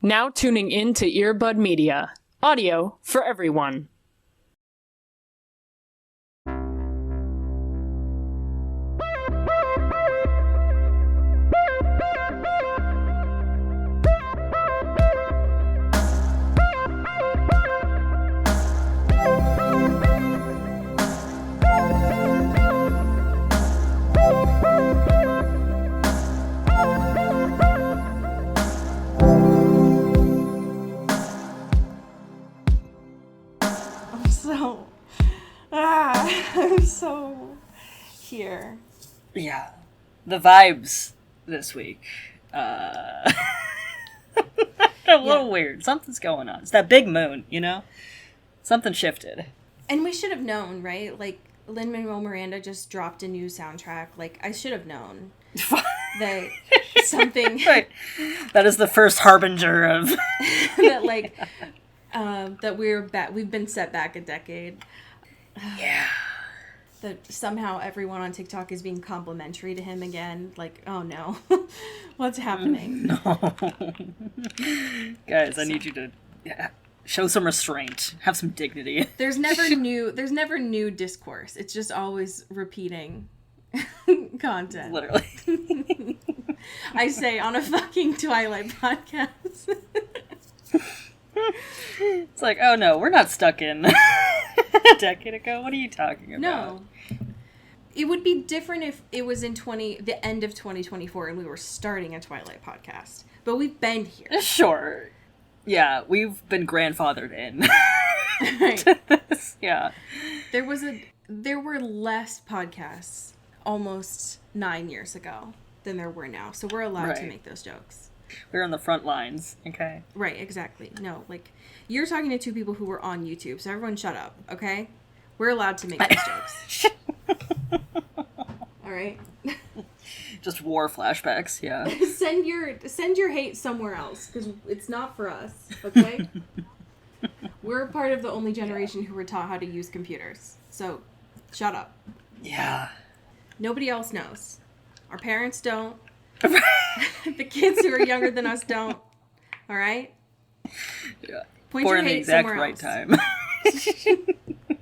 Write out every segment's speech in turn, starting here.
Now tuning in to Earbud Media. Audio for everyone. I'm so here. Yeah. The vibes this week. A little weird. Something's going on. It's that big moon, you know? Something shifted. And we should have known, right? Like, Lin-Manuel Miranda just dropped a new soundtrack. Like, I should have known that something... Right. That is the first harbinger of... that, like, that we've been set back a decade. Yeah. That somehow everyone on TikTok is being complimentary to him again. Like, oh no. What's happening? No. Guys, I need you to show some restraint. Have some dignity. There's never new discourse. It's just always repeating content. Literally. I say on a fucking Twilight podcast. It's like, oh no, we're not stuck in a decade ago. What are you talking about? No. It would be different if it was in the end of 2024 and we were starting a Twilight podcast. But we've been here. Sure. Yeah, we've been grandfathered in. Right. To this. Yeah. There were less podcasts almost 9 years ago than there were now. So we're allowed to make those jokes. We're on the front lines, okay? Right, exactly. No, like, you're talking to two people who were on YouTube, so everyone shut up, okay? We're allowed to make those jokes. Alright? Just war flashbacks, yeah. Send your hate somewhere else, because it's not for us, okay? We're part of the only generation who were taught how to use computers, so shut up. Yeah. Nobody else knows. Our parents don't. The kids who are younger than us don't. All right? Yeah. Point Born your in the hate exact somewhere right else. time.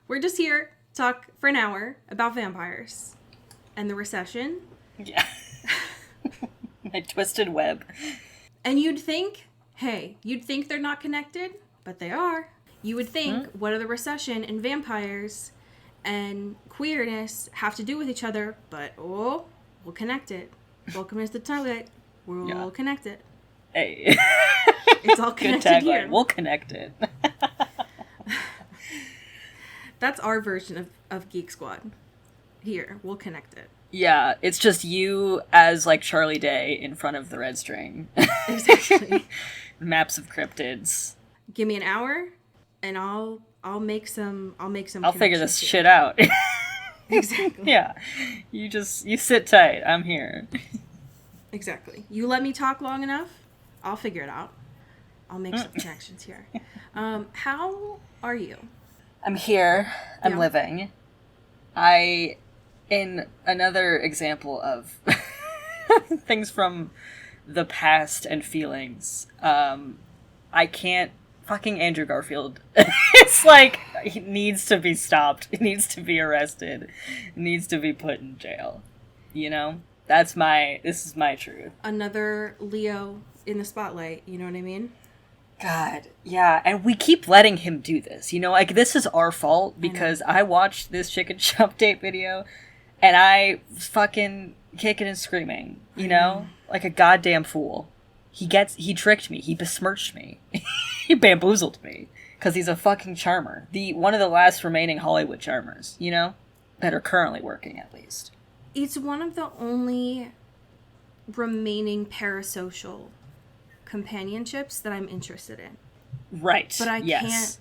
We're just here to talk for an hour about vampires and the recession. Yeah. My twisted web. And you'd think they're not connected, but they are. You would think, what do the recession and vampires and queerness have to do with each other? But, we'll connect it. Welcome to the Twilight. We'll connect it. Hey. It's all connected here. We'll connect it. That's our version of Geek Squad. Here, we'll connect it. Yeah, it's just you as, like, Charlie Day in front of the red string. Exactly. Maps of cryptids. Give me an hour, and I'll make some. I'll figure this shit out. Exactly. Yeah. You sit tight. I'm here. Exactly. You let me talk long enough, I'll figure it out. I'll make some connections here. How are you? I'm here. I'm living. In another example of things from the past and feelings, I can't. Fucking Andrew Garfield. It's like, he needs to be stopped. He needs to be arrested. He needs to be put in jail. You know? This is my truth. Another Leo in the spotlight, you know what I mean? God, yeah. And we keep letting him do this. You know, like, this is our fault because I watched this chicken shop date video and I was fucking kicking and screaming, you know? Like a goddamn fool. He tricked me. He besmirched me. He bamboozled me. Because he's a fucking charmer. One of the last remaining Hollywood charmers, you know? That are currently working, at least. It's one of the only remaining parasocial companionships that I'm interested in. Right. But I can't...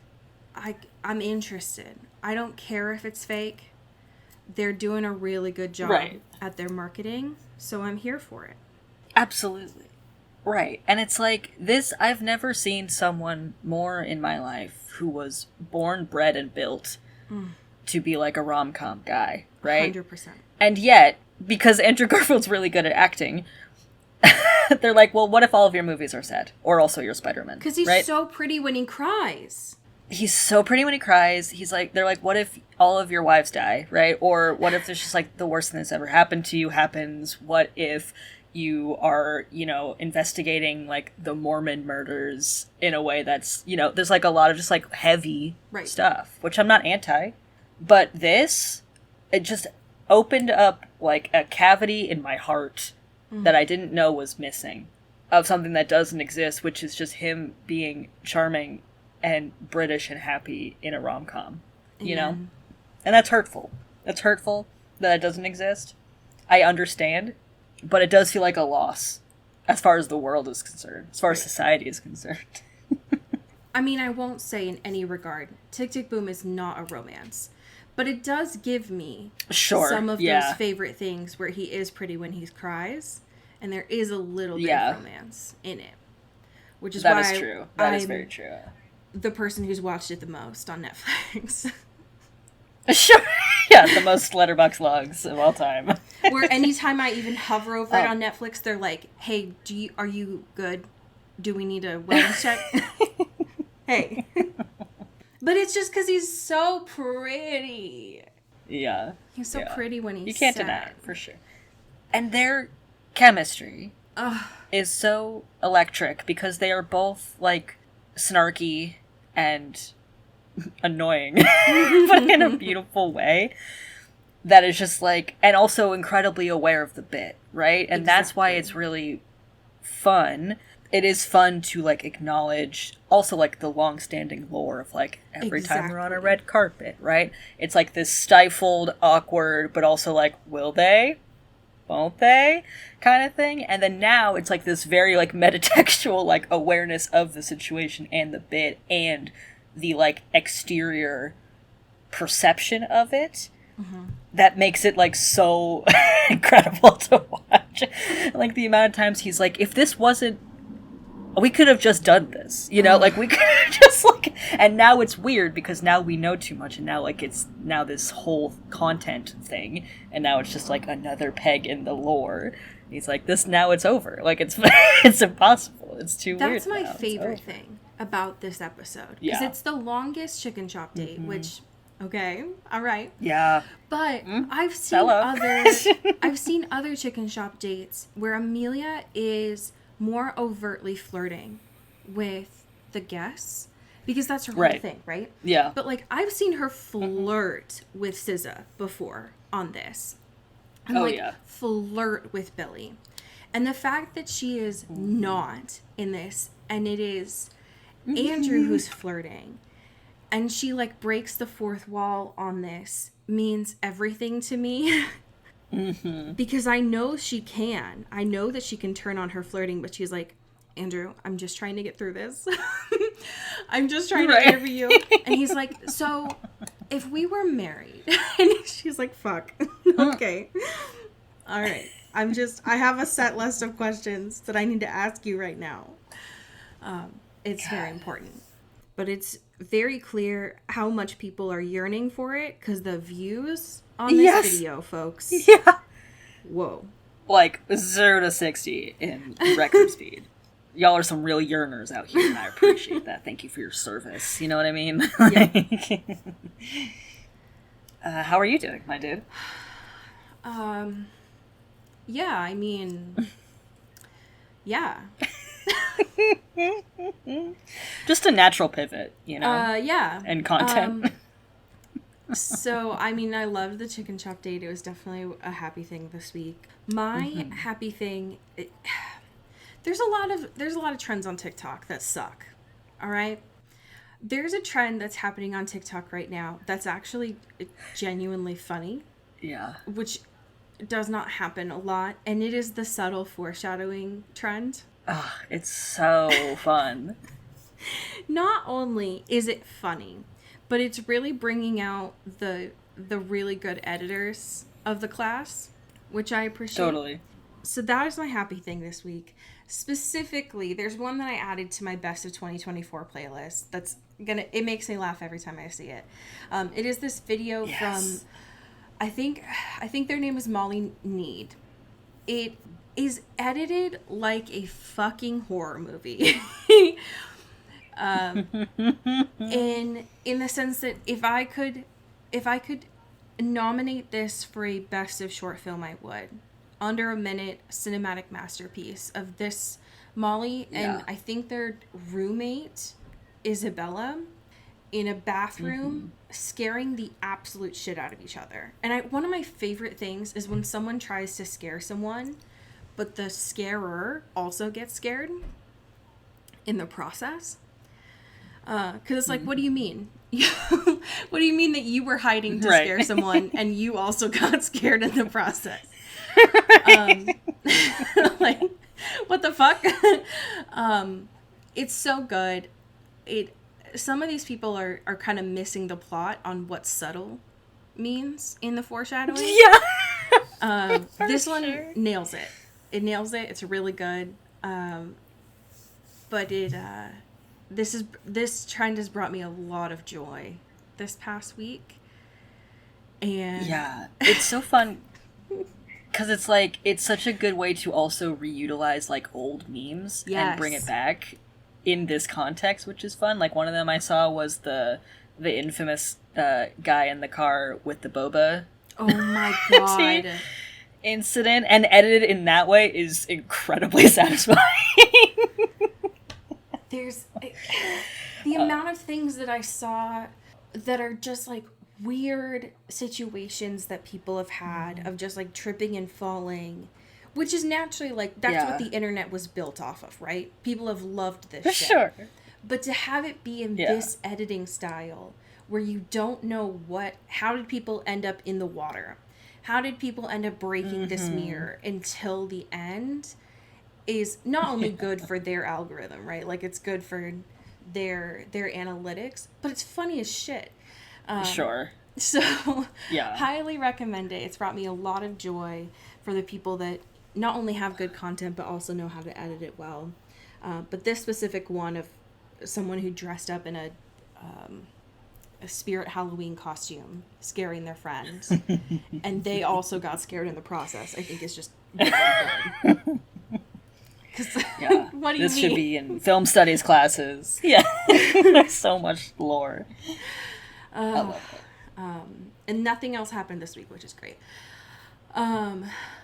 I'm interested. I don't care if it's fake. They're doing a really good job at their marketing, so I'm here for it. Absolutely. Right. And it's like, I've never seen someone more in my life who was born, bred, and built to be like a rom-com guy, right? 100%. And yet, because Andrew Garfield's really good at acting, they're like, well, what if all of your movies are sad? Or also your Spider-Man? Because he's so pretty when he cries. He's so pretty when he cries. He's like, they're like, what if all of your wives die, right? Or what if there's just like the worst thing that's ever happened to you happens? What if you are, you know, investigating like the Mormon murders in a way that's, you know, there's like a lot of just like heavy stuff, which I'm not anti. But this, it just opened up like a cavity in my heart that I didn't know was missing of something that doesn't exist, which is just him being charming and British and happy in a rom-com, you know? And that's hurtful. That's hurtful that it doesn't exist. I understand, but it does feel like a loss as far as the world is concerned, as far as society is concerned. I mean, I won't say in any regard, Tick, Tick, Boom is not a romance, but it does give me some of those favorite things where he is pretty when he cries, and there is a little bit of romance in it, which is why that is true. That is very true. The person who's watched it the most on Netflix. Sure. Yeah, the most Letterboxd logs of all time. Where anytime I even hover over it on Netflix, they're like, "Hey, are you good? Do we need a wellness check?" Hey. But it's just because he's so pretty. Yeah. He's so pretty when he's You can't deny it, for sure. And their chemistry is so electric because they are both like snarky and annoying but in a beautiful way that is just like, and also incredibly aware of the bit, right? And that's why it's really fun. It is fun to like acknowledge also like the long-standing lore of like every time we're on a red carpet, right? It's like this stifled, awkward, but also like, will they? Won't they? Kind of thing. And then now it's like this very like metatextual like awareness of the situation and the bit and the like exterior perception of it that makes it like so incredible to watch. Like the amount of times he's like, if this wasn't, we could have just done this, you know, like we could have just like, and now it's weird because now we know too much and now like it's now this whole content thing and now it's just like another peg in the lore. He's like, this, now it's over. Like it's, it's impossible. It's too weird. That's my favorite thing about this episode. Because it's the longest chicken chop date, which, okay, all right. Yeah. But I've seen other chicken shop dates where Amelia is more overtly flirting with the guests because that's her whole thing, right? Yeah. But like I've seen her flirt with SZA before on this. And flirt with Billy. And the fact that she is not in this and it is Andrew who's flirting and she like breaks the fourth wall on this means everything to me. Because I know she can. I know that she can turn on her flirting, but she's like, Andrew, I'm just trying to get through this. I'm just trying to interview you. And he's like, so if we were married, and she's like, fuck. Okay. All right. I have a set list of questions that I need to ask you right now. It's very important. But it's very clear how much people are yearning for it because the views on this video, folks. Yeah. Whoa. Like 0 to 60 in record speed. Y'all are some real yearners out here, and I appreciate that. Thank you for your service. You know what I mean? Yeah. How are you doing, my dude? Yeah, I mean, yeah. Just a natural pivot, you know? Yeah. And content. So, I mean, I loved the chicken chop date. It was definitely a happy thing this week. My happy thing, there's a lot of trends on TikTok that suck. All right? There's a trend that's happening on TikTok right now that's actually genuinely funny. Yeah. Which does not happen a lot, and it is the subtle foreshadowing trend. Oh, it's so fun. Not only is it funny, but it's really bringing out the really good editors of the class, which I appreciate. Totally. So that is my happy thing this week. Specifically, there's one that I added to my best of 2024 playlist. It makes me laugh every time I see it. It is this video from, I think their name is Molly Need. It is edited like a fucking horror movie. in the sense that if I could nominate this for a best of short film, I would. Under a minute cinematic masterpiece of this Molly and I think their roommate Isabella in a bathroom scaring the absolute shit out of each other. And one of my favorite things is when someone tries to scare someone, but the scarer also gets scared in the process. Because it's like, what do you mean? What do you mean that you were hiding to scare someone and you also got scared in the process? Like, what the fuck? It's so good. Some of these people are kind of missing the plot on what subtle means in the foreshadowing. Yeah. This one nails it. It nails it. It's really good. But this trend has brought me a lot of joy this past week. And yeah, it's so fun because it's like, it's such a good way to also reutilize like old memes and bring it back in this context, which is fun. Like one of them I saw was the infamous guy in the car with the boba. Oh my god. Incident, and edited in that way is incredibly satisfying. There's the amount of things that I saw that are just like weird situations that people have had of just like tripping and falling, which is naturally like that's what the internet was built off of, right? People have loved this shit. Sure. But to have it be in this editing style where you don't know how did people end up in the water? How did people end up breaking this mirror until the end is not only good for their algorithm, right? Like it's good for their analytics, but it's funny as shit. Sure. So highly recommend it. It's brought me a lot of joy for the people that not only have good content, but also know how to edit it well. But this specific one of someone who dressed up in a spirit Halloween costume, scaring their friends, and they also got scared in the process, I think is just really good. What do you mean? This should be in film studies classes. Yeah. There's so much lore. I love it. And nothing else happened this week, which is great.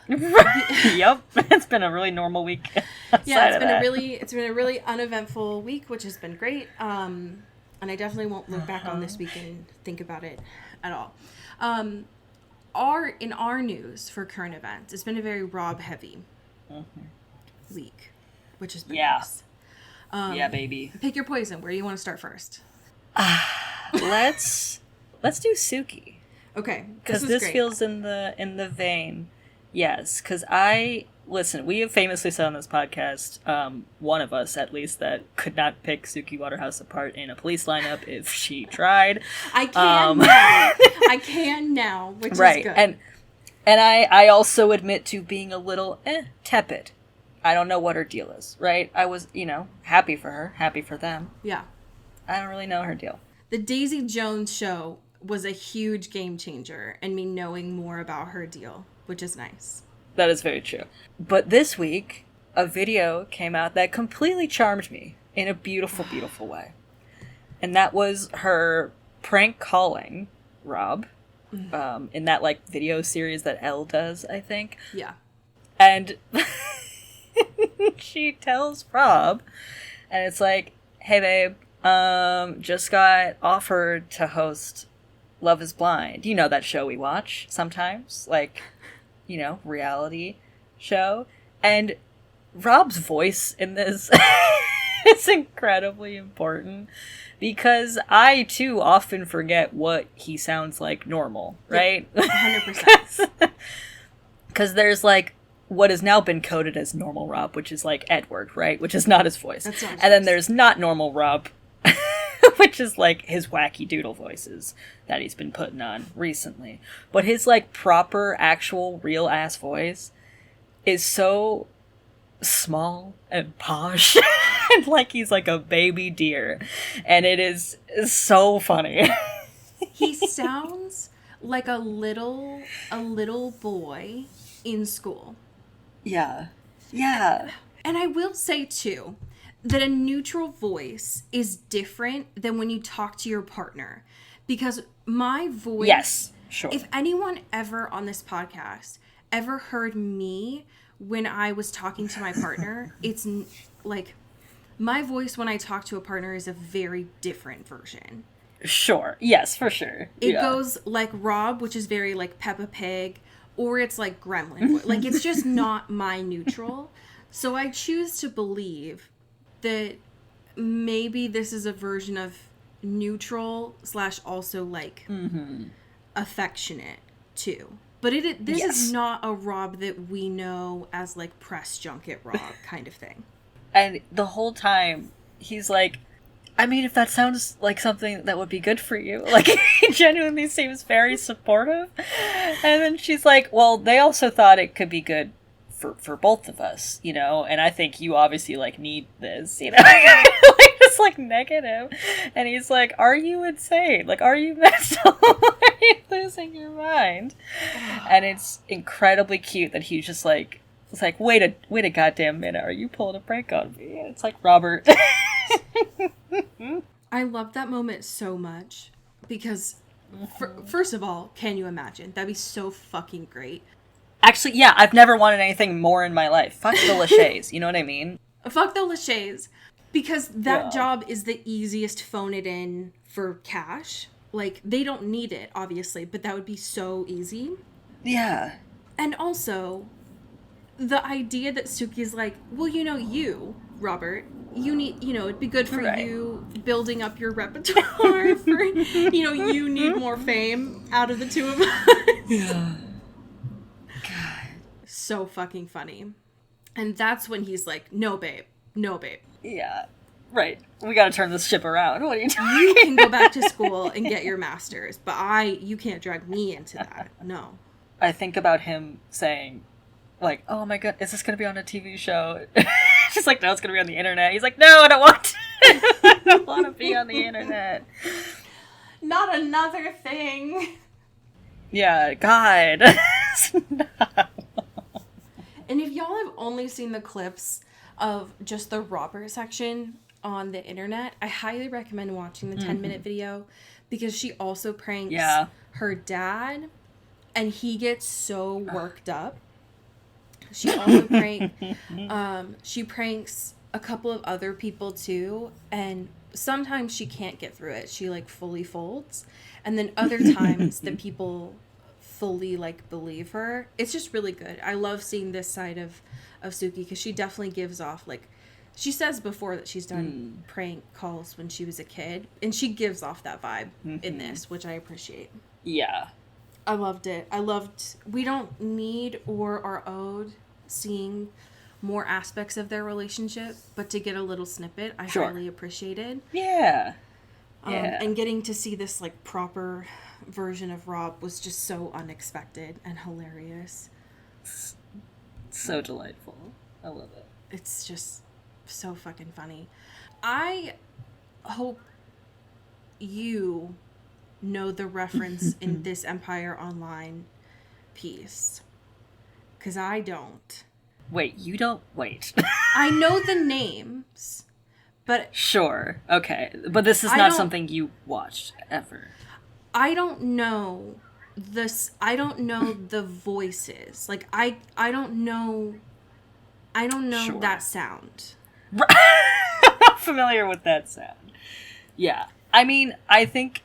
Yep. It's been a really normal week. It's been a really uneventful week, which has been great. And I definitely won't look back on this week and think about it at all. In our news for current events, it's been a very Rob heavy week, which has been nice. Yeah, baby. Pick your poison. Where do you want to start first? Let's do Suki. Okay, because this feels in the vein. Yes, because listen, we have famously said on this podcast, one of us at least, that could not pick Suki Waterhouse apart in a police lineup if she tried. I can now. I can now, which is good. And I also admit to being a little tepid. I don't know what her deal is, right? I was, happy for her, happy for them. Yeah. I don't really know her deal. The Daisy Jones show was a huge game changer in me knowing more about her deal, which is nice. That is very true. But this week, a video came out that completely charmed me in a beautiful, beautiful way. And that was her prank calling Rob in that, video series that Elle does, I think. Yeah. And she tells Rob, and it's like, hey, babe, just got offered to host Love is Blind. You know that show we watch sometimes? Reality show. And Rob's voice in this is incredibly important because I too often forget what he sounds like normal, right? 100%. Because there's what has now been coded as normal Rob, which is Edward, right? Which is not his voice. That's not his and then voice. There's not normal Rob, which is his wacky doodle voices that he's been putting on recently. But his proper, actual, real ass voice is so small and posh and he's a baby deer, and it is so funny. He sounds like a little boy in school. Yeah. Yeah. And I will say, too, that a neutral voice is different than when you talk to your partner. Because my voice... Yes, sure. If anyone ever on this podcast ever heard me when I was talking to my partner, it's like... My voice when I talk to a partner is a very different version. Sure. Yes, for sure. It goes like Rob, which is very like Peppa Pig, or it's like Gremlin. Like, it's just not my neutral. So I choose to believe that maybe this is a version of neutral / also like affectionate too. But this is not a Rob that we know as like press junket Rob kind of thing. And the whole time he's like, I mean, if that sounds like something that would be good for you. Like, he genuinely seems very supportive. And then she's like, well, they also thought it could be good for both of us, you know? And I think you obviously, like, need this, you know? Like, just, like, negative. And he's like, are you insane? Like, are you messed up? Are you losing your mind? And it's incredibly cute that he's just like, it's like, wait a goddamn minute, are you pulling a prank on me? And it's like, Robert... I love that moment so much because, first of all, can you imagine? That'd be so fucking great. Actually, yeah, I've never wanted anything more in my life. Fuck the Lachey's, you know what I mean? Fuck the Lachey's. Because that job is the easiest phone it in for cash. Like, they don't need it, obviously, but that would be so easy. Yeah. And also, the idea that Suki's like, well, you, Robert, you need, it'd be good for you building up your repertoire for, you need more fame out of the two of us. Yeah. God. So fucking funny. And that's when he's like, no, babe. Yeah. Right. We gotta turn this ship around. What are you doing? You can go back to school and get your master's, but you can't drag me into that. No. I think about him saying, like, oh my god, is this gonna be on a TV show? She's like, no, it's gonna be on the internet. He's like, no, I don't want to. I don't want to be on the internet. Not another thing. Yeah, God. Stop. And if y'all have only seen the clips of just the Robert section on the internet, I highly recommend watching the 10-minute video because she also pranks her dad, and he gets so worked up. She also pranks a couple of other people too, and sometimes she can't get through it. She like fully folds, and then other times the people fully like believe her. It's just really good. I love seeing this side of Suki because she definitely gives off, like, she says before that she's done prank calls when she was a kid, and she gives off that vibe in this, which I appreciate. Yeah. I loved it. We don't need or are owed seeing more aspects of their relationship, but to get a little snippet, I highly appreciated. Yeah. And getting to see this, like, proper version of Rob was just so unexpected and hilarious. So delightful. I love it. It's just so fucking funny. I hope you know the reference in this Empire Online piece, because I don't. Wait, you don't? Wait. I know the names, but... Sure. Okay. But this is not something you watched, ever. I don't know the voices. Like, I don't know that sound. I'm not familiar with that sound. Yeah. I mean, I think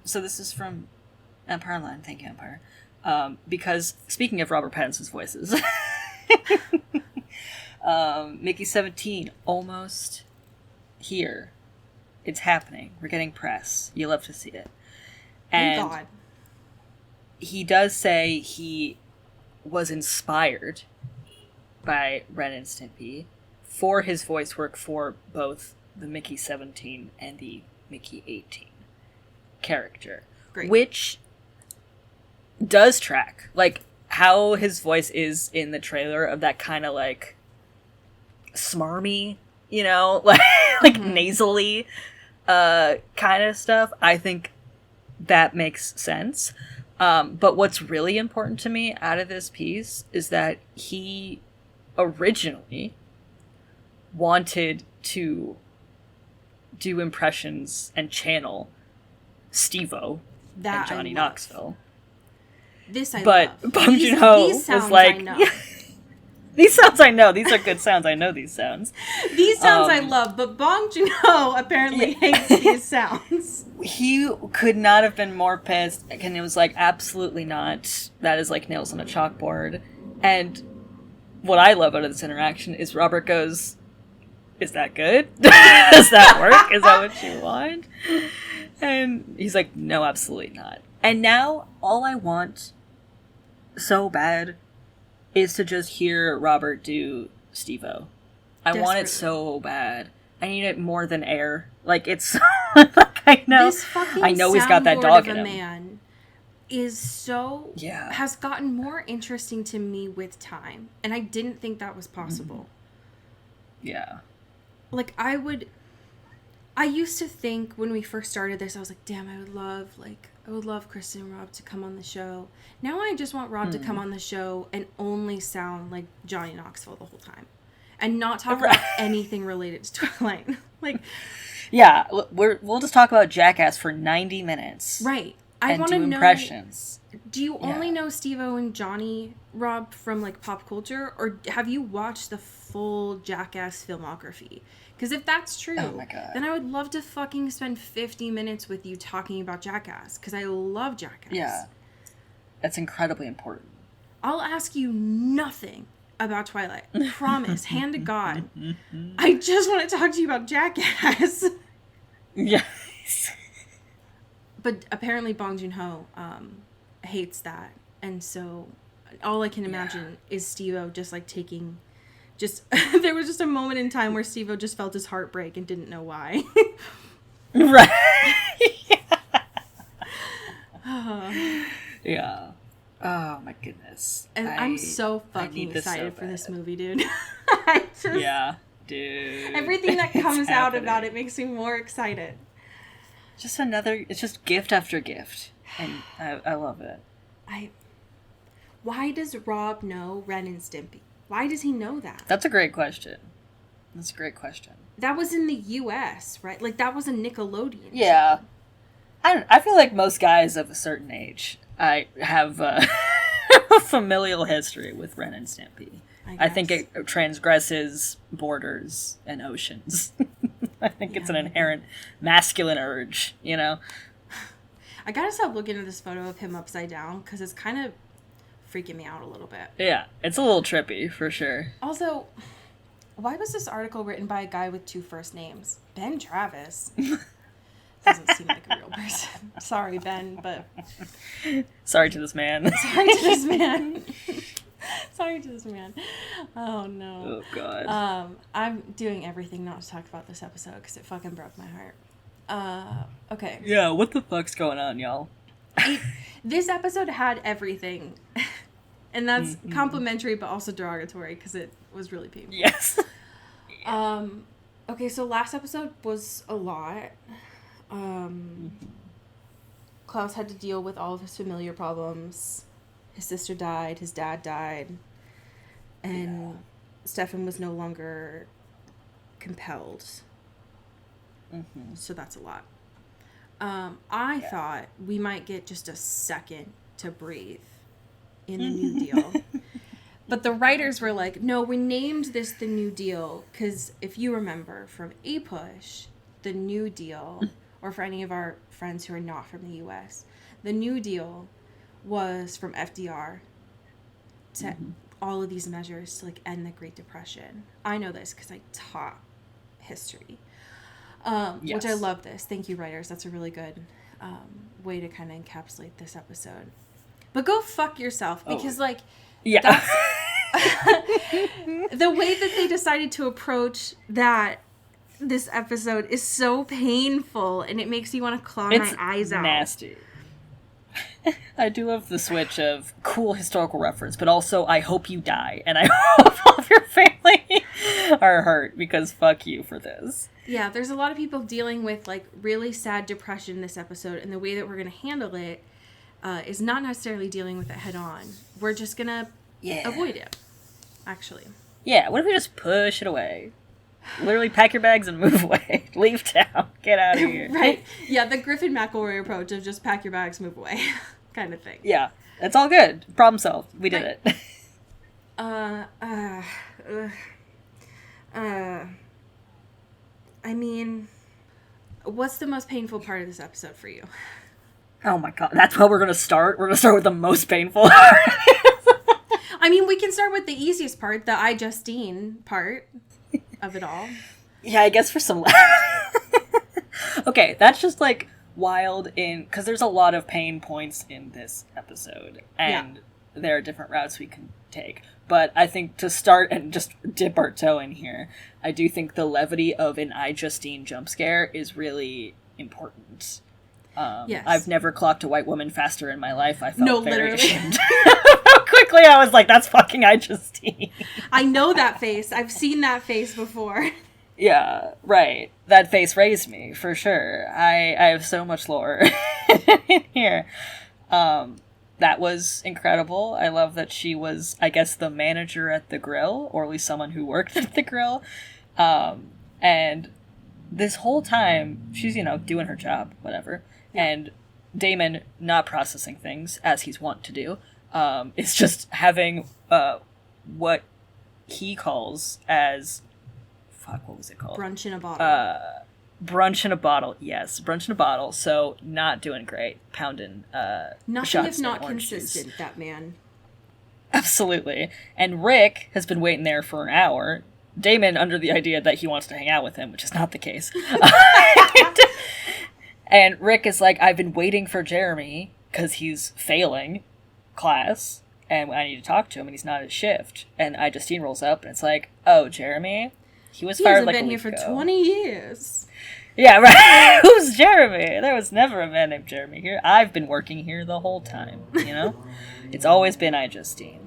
so this is from Empire Online. Thank you, Empire. Because, speaking of Robert Pattinson's voices, Mickey 17, almost here. It's happening. We're getting press. You love to see it. And Thank God. He does say he was inspired by Ren and Stimpy for his voice work for both the Mickey 17 and the Mickey 18 character. Great. Which does track. Like, how his voice is in the trailer of that kind of, like, smarmy, like nasally kind of stuff. I think that makes sense. But what's really important to me out of this piece is that he originally wanted to do impressions and channel Steve-O and Johnny Knoxville. This I but love. Bong Joon-ho these sounds was like, I know. these sounds I know. These are good sounds. I know these sounds. These sounds I love, but Bong Joon-ho apparently hates these sounds. He could not have been more pissed, and it was like, absolutely not. That is like nails on a chalkboard. And what I love out of this interaction is Robert goes, "Is that good? Does that work? Is that what you want?" And he's like, "No, absolutely not." And now all I want so bad is to just hear Robert do Steve-O. I want it so bad. I need it more than air. Like, it's like, I know he's got that dog in him. Man is so has gotten more interesting to me with time, and I didn't think that was possible. Yeah. Like, I used to think when we first started this, I was like, damn, I would love Kristen and Rob to come on the show. Now I just want Rob to come on the show and only sound like Johnny Knoxville the whole time. And not talk about anything related to Twilight. Like, yeah, we'll just talk about Jackass for 90 minutes. Right. I want to know impressions. Do you only know Steve-O and Johnny, Rob, from like pop culture, or have you watched the full Jackass filmography? Because if that's true, then I would love to fucking spend 50 minutes with you talking about Jackass, because I love Jackass. Yeah. That's incredibly important. I'll ask you nothing about Twilight. Promise. Hand to God. I just want to talk to you about Jackass. Yes. But apparently Bong Joon-ho hates that. And so all I can imagine is Steve-O just like taking... there was just a moment in time where Steve-O just felt his heart break and didn't know why. Right. Yeah. Oh my goodness. And I'm so fucking excited for this movie, dude. Dude. Everything that comes out about it makes me more excited. It's just gift after gift. And I love it. Why does Rob know Ren and Stimpy? Why does he know that? That's a great question. That was in the U.S., right? Like, that was a Nickelodeon. Yeah. I feel like most guys of a certain age have a familial history with Ren and Stimpy. I think it transgresses borders and oceans. I think it's an inherent masculine urge, you know? I gotta stop looking at this photo of him upside down, because it's kind of freaking me out a little bit. Yeah, it's a little trippy, for sure. Also, why was this article written by a guy with 2 first names? Ben Travis. Doesn't seem like a real person. Sorry, Ben, but... Sorry to this man. Sorry to this man. Oh, no. Oh, God. I'm doing everything not to talk about this episode, because it fucking broke my heart. Okay. Yeah, what the fuck's going on, y'all? This episode had everything. And that's complimentary, but also derogatory, because it was really painful. Yes. Okay, so last episode was a lot. Klaus had to deal with all of his familiar problems. His sister died, his dad died, and Stefan was no longer compelled. So that's a lot. I thought we might get just a second to breathe in the New Deal. But the writers were like, no, we named this the New Deal because if you remember from A-Push, the New Deal, or for any of our friends who are not from the U.S., the New Deal was from FDR to all of these measures to like end the Great Depression. I know this because I taught history, which I love this. Thank you, writers. That's a really good way to kind of encapsulate this episode. But go fuck yourself because that's the way that they decided to approach this episode is so painful, and it makes you want to claw my eyes out. It's nasty. I do love the switch of cool historical reference, but also I hope you die, and I hope all of your family are hurt, because fuck you for this. Yeah, there's a lot of people dealing with like really sad depression this episode, and the way that we're going to handle it is not necessarily dealing with it head on. We're just going to avoid it, actually. Yeah, what if we just push it away? Literally pack your bags and move away. Leave town. Get out of here. Right. Yeah, the Griffin McElroy approach of just pack your bags, move away kind of thing. Yeah, it's all good. Problem solved. We did it. I mean, what's the most painful part of this episode for you? Oh my god, that's how we're gonna start? We're gonna start with the most painful. I mean, we can start with the easiest part, the iJustine part of it all. Yeah, I guess for some... Okay, that's just, like, wild because there's a lot of pain points in this episode, and there are different routes we can take. But I think to start and just dip our toe in here, I do think the levity of an iJustine jump scare is really important. Yes. I've never clocked a white woman faster in my life. I felt very literally. ashamed. How quickly I was like, that's fucking iJustine. I know that face. I've seen that face before. Yeah, right. That face raised me, for sure. I have so much lore in here. That was incredible. I love that she was, I guess, the manager at the grill, or at least someone who worked at the grill. And this whole time, she's, doing her job, whatever. Yeah. And Damon, not processing things, as he's wont to do, is just having what he calls as... Fuck, what was it called? Brunch in a bottle. Brunch in a bottle, yes. Brunch in a bottle, so not doing great. Pounding Nothing shots if not orange consistent, juice. that man. Absolutely. And Rick has been waiting there for an hour. Damon under the idea that he wants to hang out with him, which is not the case. And Rick is like, I've been waiting for Jeremy, because he's failing class, and I need to talk to him, and he's not at shift. And iJustine rolls up, and it's like, oh, Jeremy? He was fired like a week ago. He hasn't been here for 20 years. Yeah, right. Who's Jeremy? There was never a man named Jeremy here. I've been working here the whole time, It's always been iJustine.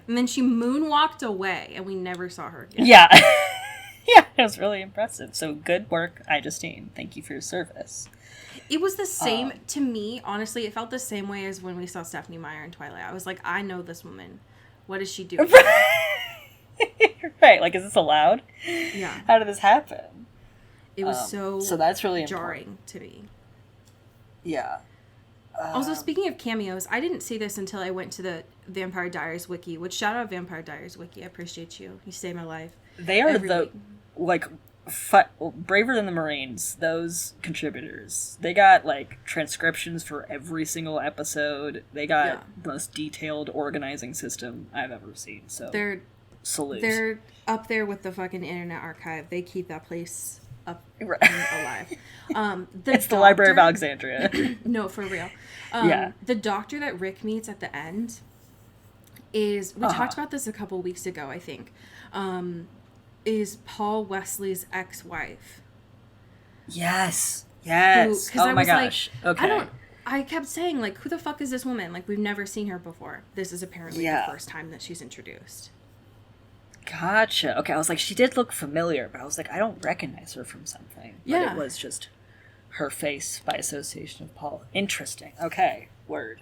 And then she moonwalked away, and we never saw her again. Yeah. Yeah, it was really impressive. So good work, iJustine. Thank you for your service. It was the same, to me, honestly, it felt the same way as when we saw Stephenie Meyer in Twilight. I was like, I know this woman. What is she doing? Right, like, is this allowed? Yeah. How did this happen? It was so that's really jarring important to me. Yeah. Also, speaking of cameos, I didn't see this until I went to the Vampire Diaries wiki, which shout out Vampire Diaries wiki. I appreciate you. You saved my life. They are week. Braver than the Marines, those contributors. They got, transcriptions for every single episode. They got the most detailed organizing system I've ever seen. So salute. They're up there with the fucking Internet Archive. They keep that place up and alive. It's the Library of Alexandria. No, for real. The doctor that Rick meets at the end is... We talked about this a couple weeks ago, I think. Is Paul Wesley's ex-wife. Yes. Yes. Oh my gosh. Okay. I kept saying, who the fuck is this woman? We've never seen her before. This is apparently the first time that she's introduced. Gotcha. Okay, I was like, she did look familiar, but I was like, I don't recognize her from something. Yeah. But it was just her face by association of Paul. Interesting. Okay. Word.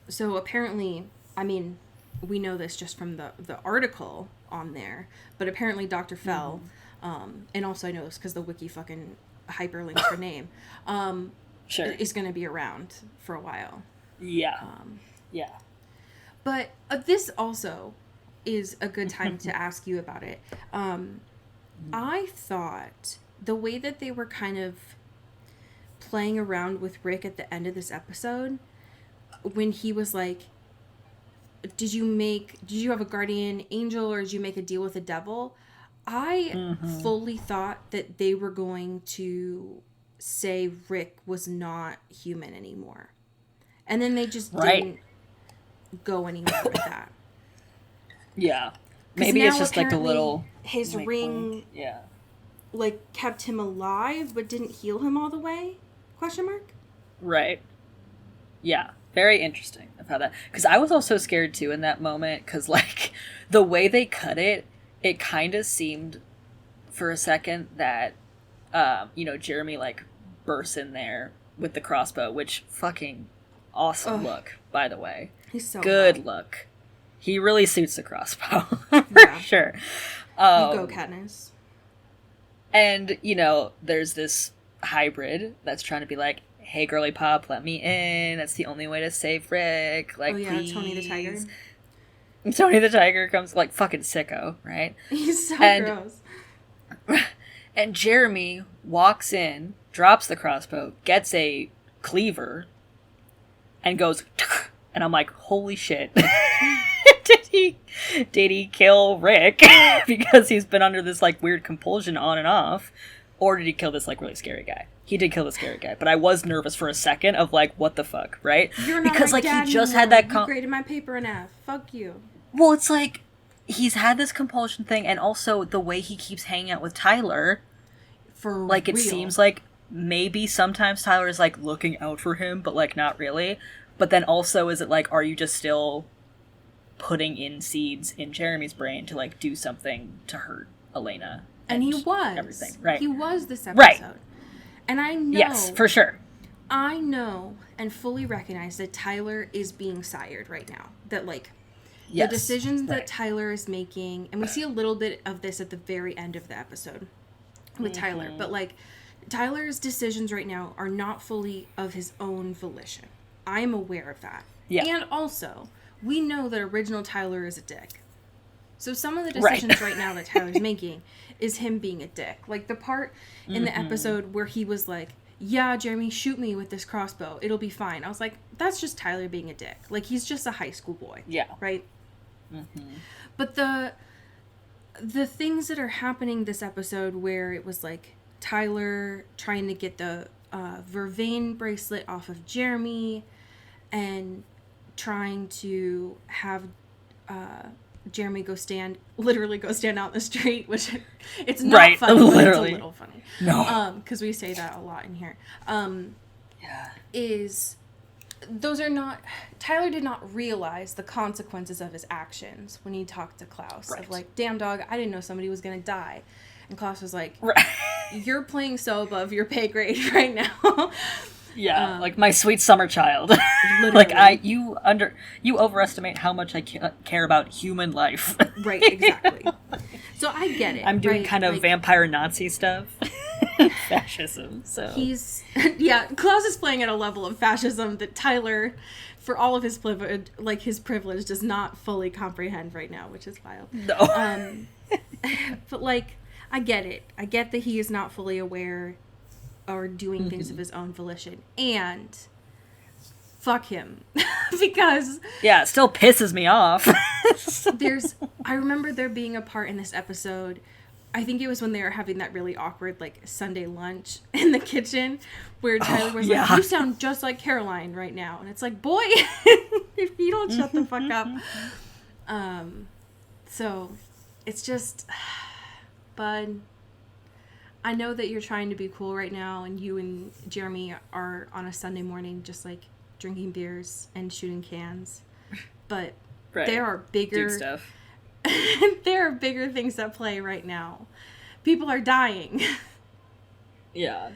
So apparently, I mean, we know this just from the article on there, but apparently Dr. Fell, and also I know this because the wiki fucking hyperlinks her name, sure, is going to be around for a while. Yeah. Yeah. But this also is a good time to ask you about it. I thought the way that they were kind of playing around with Rick at the end of this episode, when he was like, did you have a guardian angel, or did you make a deal with the devil? I fully thought that they were going to say Rick was not human anymore. And then they just didn't go anywhere with that. Yeah. Maybe it's just a little... His ring kept him alive but didn't heal him all the way? Question mark? Right. Yeah. Very interesting of how that... Because I was also scared, too, in that moment. Because, the way they cut it, it kind of seemed for a second that, Jeremy, bursts in there with the crossbow, which fucking awesome look, by the way. He's so good hot. look. He really suits the crossbow, for Yeah. sure. You go, Katniss. And, there's this hybrid that's trying to be like, hey, girly pop, let me in. That's the only way to save Rick. Like, please. Tony the Tiger. Tony the Tiger comes, like, fucking sicko, right? He's so gross. And Jeremy walks in, drops the crossbow, gets a cleaver, and goes, and I'm like, holy shit. Did he kill Rick because he's been under this like weird compulsion on and off, or did he kill this like really scary guy? He did kill the scary guy, but I was nervous for a second of like, what the fuck, right? You're not because my like dad he just anymore. had that you graded my paper in F. Fuck you. Well, it's like he's had this compulsion thing, and also the way he keeps hanging out with Tyler, For like it real. seems like maybe sometimes Tyler is like looking out for him, but like not really. But then also, is it like, are you just still putting in seeds in Jeremy's brain to like do something to hurt Elena? And he was. Everything, right? He was this episode. Right. And I know. Yes, for sure. I know and fully recognize that Tyler is being sired right now. That, like, Yes, the decisions right. that Tyler is making, and we see a little bit of this at the very end of the episode with Tyler, but, like, Tyler's decisions right now are not fully of his own volition. I am aware of that. Yeah. And also, we know that original Tyler is a dick. So some of the decisions right now that Tyler's making is him being a dick. Like the part in the episode where he was like, yeah, Jeremy, shoot me with this crossbow. It'll be fine. I was like, that's just Tyler being a dick. Like, he's just a high school boy. Yeah. Right? But the things that are happening this episode where it was like Tyler trying to get the vervain bracelet off of Jeremy and trying to have Jeremy literally go stand out in the street, which it's not Right, funny, literally. but it's a little funny. No. Because we say that a lot in here. Yeah. Tyler did not realize the consequences of his actions when he talked to Klaus. Right. Of like, damn dog, I didn't know somebody was going to die. And Klaus was like, Right. you're playing so above your pay grade right now. Yeah, like my sweet summer child. Literally. Like you overestimate how much I care about human life. Right, exactly. So I get it. I'm doing right? kind of like, vampire Nazi stuff. Fascism. So Klaus is playing at a level of fascism that Tyler, for all of his privilege, does not fully comprehend right now, which is wild. No. But like, I get it. I get that he is not fully aware or doing things of his own volition, and fuck him. Because yeah, it still pisses me off. I remember there being a part in this episode, I think it was when they were having that really awkward like Sunday lunch in the kitchen, where Tyler was like, you sound just like Caroline right now, and it's like, boy, if you don't shut the fuck up. So it's just, bud, I know that you're trying to be cool right now, and you and Jeremy are on a Sunday morning just like drinking beers and shooting cans, but there are bigger stuff. there are bigger things at play right now. People are dying. Yeah.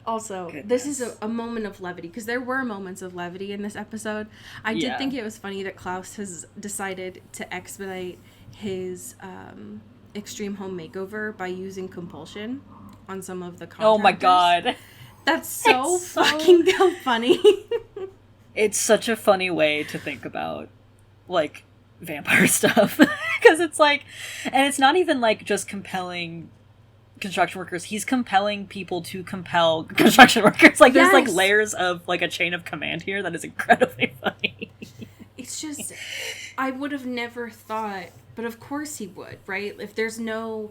Also, this is a moment of levity, because there were moments of levity in this episode. I did think it was funny that Klaus has decided to expedite his extreme home makeover by using compulsion on some of the contractors. Oh my god. That's so fucking funny. It's such a funny way to think about, like, vampire stuff. Because it's like, and it's not even like just compelling construction workers. He's compelling people to compel construction workers. Like, there's like layers of like a chain of command here that is incredibly funny. It's just, I would have never thought, but of course he would, right? If there's no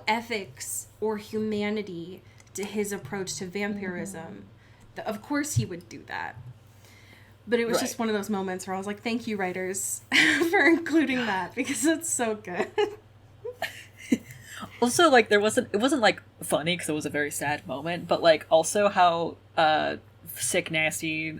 ethics or humanity to his approach to vampirism, of course he would do that. But it was just one of those moments where I was like, thank you, writers, for including that, because it's so good. Also, like, it wasn't like funny because it was a very sad moment, but like also how sick, nasty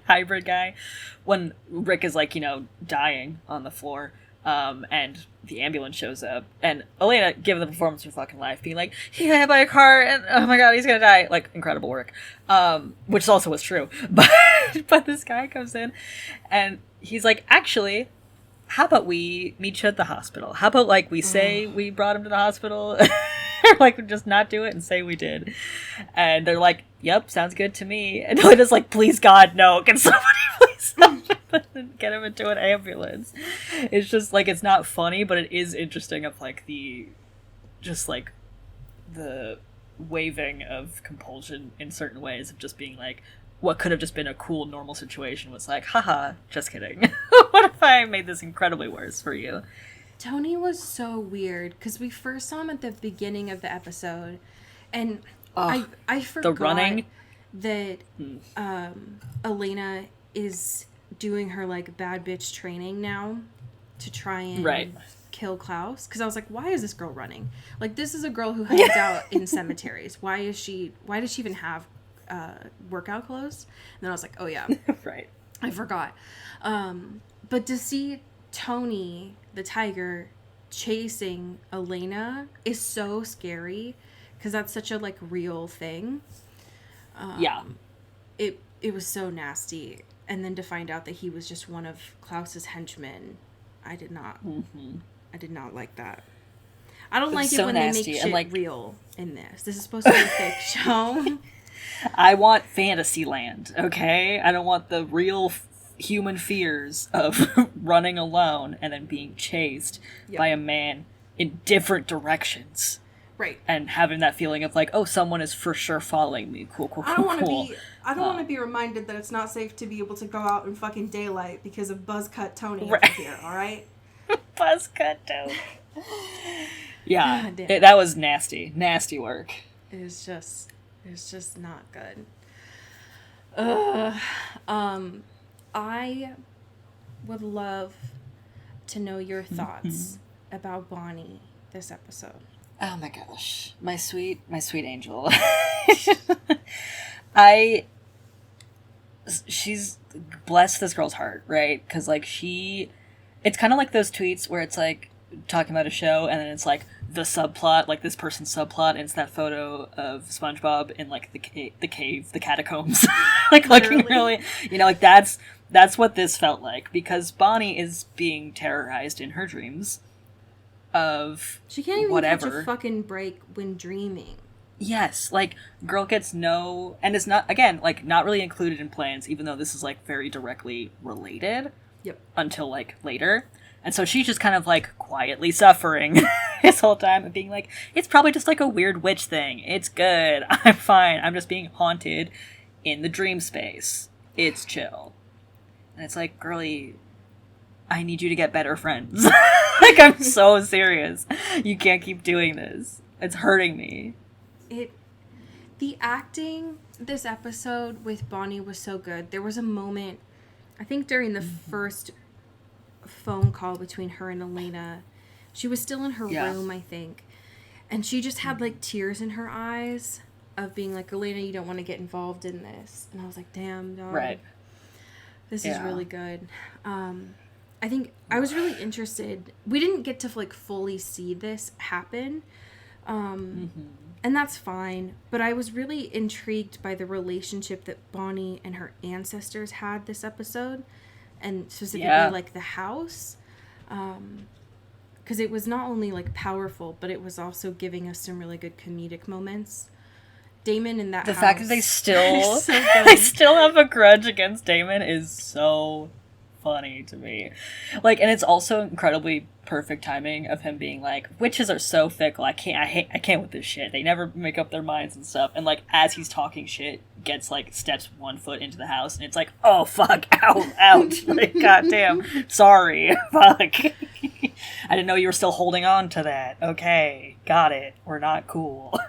hybrid guy, when Rick is like, dying on the floor, And the ambulance shows up, and Elena giving the performance of her fucking life, being like, he got hit by a car, and oh my god, he's gonna die. Like, incredible work. Which also was true. But this guy comes in, and he's like, actually, how about we meet you at the hospital? How about, like, we say we brought him to the hospital, or, like, just not do it and say we did. And they're like, yep, sounds good to me. And Elena's like, please God, no, can somebody please stop and get him into an ambulance? It's just, like, it's not funny, but it is interesting of, like, the waving of compulsion in certain ways of just being like, what could have just been a cool, normal situation was like, haha, just kidding. What if I made this incredibly worse for you? Tony was so weird, because we first saw him at the beginning of the episode, and I forgot the running that Elena is doing her, like, bad bitch training now to try and kill Klaus. Because I was like, why is this girl running? Like, this is a girl who hangs out in cemeteries. Why does she even have workout clothes? And then I was like, oh yeah, right, I forgot. But to see Tony the tiger chasing Elena is so scary, because that's such a, like, real thing. It was so nasty. And then to find out that he was just one of Klaus's henchmen, I did not like that. I don't like it when they make shit, like, real in this. This is supposed to be a fake show. I want Fantasyland, okay? I don't want the real human fears of running alone and then being chased by a man in different directions. Right. And having that feeling of, like, oh, someone is for sure following me. Cool. I don't want to be reminded that it's not safe to be able to go out in fucking daylight because of Buzzcut Tony over here, alright? Buzzcut Tony. Yeah, that was nasty. Nasty work. It's just not good. I would love to know your thoughts about Bonnie this episode. Oh my gosh. My sweet angel. She's blessed this girl's heart, right? Because, like, it's kind of like those tweets where it's, like, talking about a show, and then it's, like, the subplot, like, this person's subplot, and it's that photo of SpongeBob in, like, the cave, the catacombs. Like, looking really, like, that's what this felt like, because Bonnie is being terrorized in her dreams of she can't even catch a fucking break when dreaming. Yes, like, girl gets no, and it's not, again, like, not really included in plans, even though this is, like, very directly related. Yep. Until, like, later. And so she's just kind of, like, quietly suffering this whole time and being like, it's probably just, like, a weird witch thing. It's good. I'm fine. I'm just being haunted in the dream space. It's chill. And it's like, girly, I need you to get better friends. Like, I'm so serious. You can't keep doing this. It's hurting me. The acting this episode with Bonnie was so good. There was a moment, I think during the first phone call between her and Elena. She was still in her room, I think. And she just had, like, tears in her eyes of being like, Elena, you don't want to get involved in this. And I was like, damn, dog. Right. This is really good. I think I was really interested. We didn't get to, like, fully see this happen. And that's fine. But I was really intrigued by the relationship that Bonnie and her ancestors had this episode. And specifically, like, the house. Because it was not only, like, powerful, but it was also giving us some really good comedic moments. Damon in that house. The fact that they still have a grudge against Damon is so funny to me. Like, and it's also incredibly perfect timing of him being like, witches are so fickle, I can't with this shit. They never make up their minds and stuff. And, like, as he's talking shit, gets, like, steps 1 foot into the house, and it's like, oh fuck, ouch, like, goddamn, sorry, fuck. I didn't know you were still holding on to that. Okay, got it. We're not cool.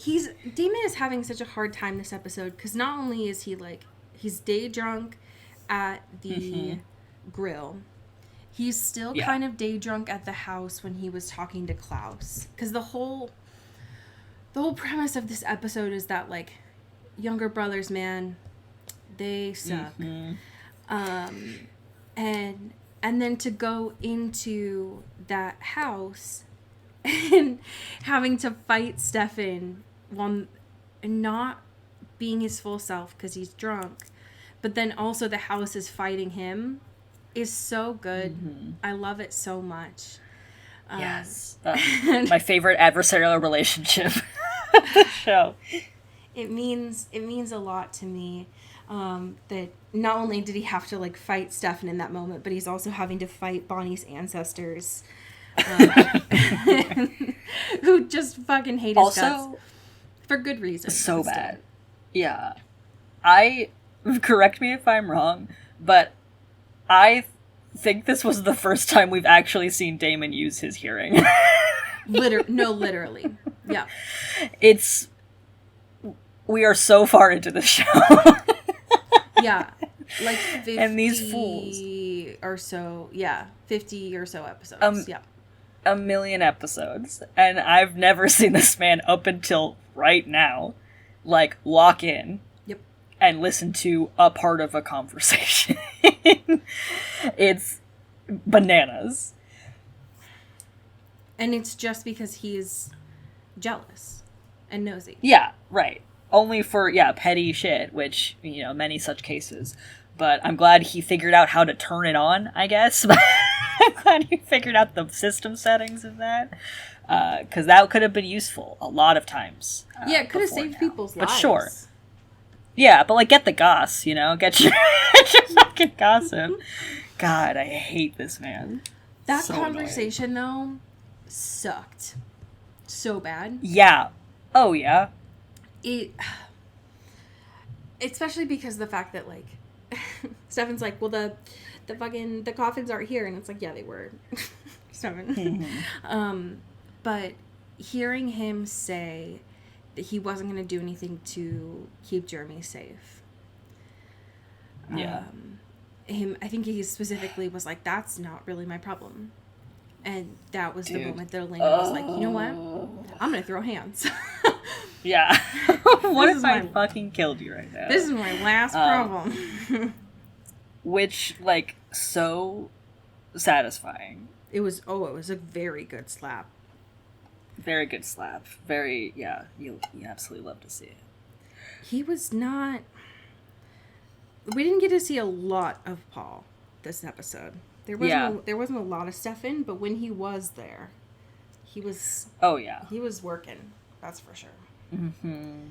Damon is having such a hard time this episode, because not only is he, like, he's day drunk at the grill, he's still kind of day drunk at the house when he was talking to Klaus. Because the whole premise of this episode is that, like, younger brothers, man, they suck. And And then to go into that house and having to fight Stefan while not being his full self because he's drunk, but then also the house is fighting him, is so good. Mm-hmm. I love it so much. Yes. My favorite adversarial relationship of the show. It means a lot to me that not only did he have to like fight Stefan in that moment, but he's also having to fight Bonnie's ancestors, who just fucking hate his guts for good reason. So bad. Yeah. Correct me if I'm wrong, but I think this was the first time we've actually seen Damon use his hearing. Literally. Yeah. We are so far into the show. Yeah. Like 50 and these fools or so. Yeah. 50 or so episodes. Yeah. 1 million episodes. And I've never seen this man up until right now, like, lock in. Yep. And listen to a part of a conversation. It's bananas. And it's just because he's jealous and nosy. Yeah, right. Only for, petty shit, which, many such cases. But I'm glad he figured out how to turn it on, I guess. I'm glad he figured out the system settings of that. Because that could have been useful a lot of times. Yeah, it could have saved people's lives. But sure. Yeah, but, like, get the goss, Get your fucking gossip. God, I hate this man. That so conversation, though, sucked. So bad. Yeah. Oh, yeah. Especially because the fact that, like, Stefan's like, well, the coffins aren't here. And it's like, yeah, they were. Stefan. Mm-hmm. But hearing him say that he wasn't going to do anything to keep Jeremy safe. Yeah. I think he specifically was like, that's not really my problem. And that was the moment that Elena was like, you know what? I'm going to throw hands. Yeah. What if I fucking killed you right now? This is my last problem. Which, like, so satisfying. It was a very good slap. Very good slap. Very, you absolutely love to see it. He was not... We didn't get to see a lot of Paul this episode. There wasn't a lot of Stefan, but when he was there, he was... Oh, yeah. He was working. That's for sure. Mm-hmm.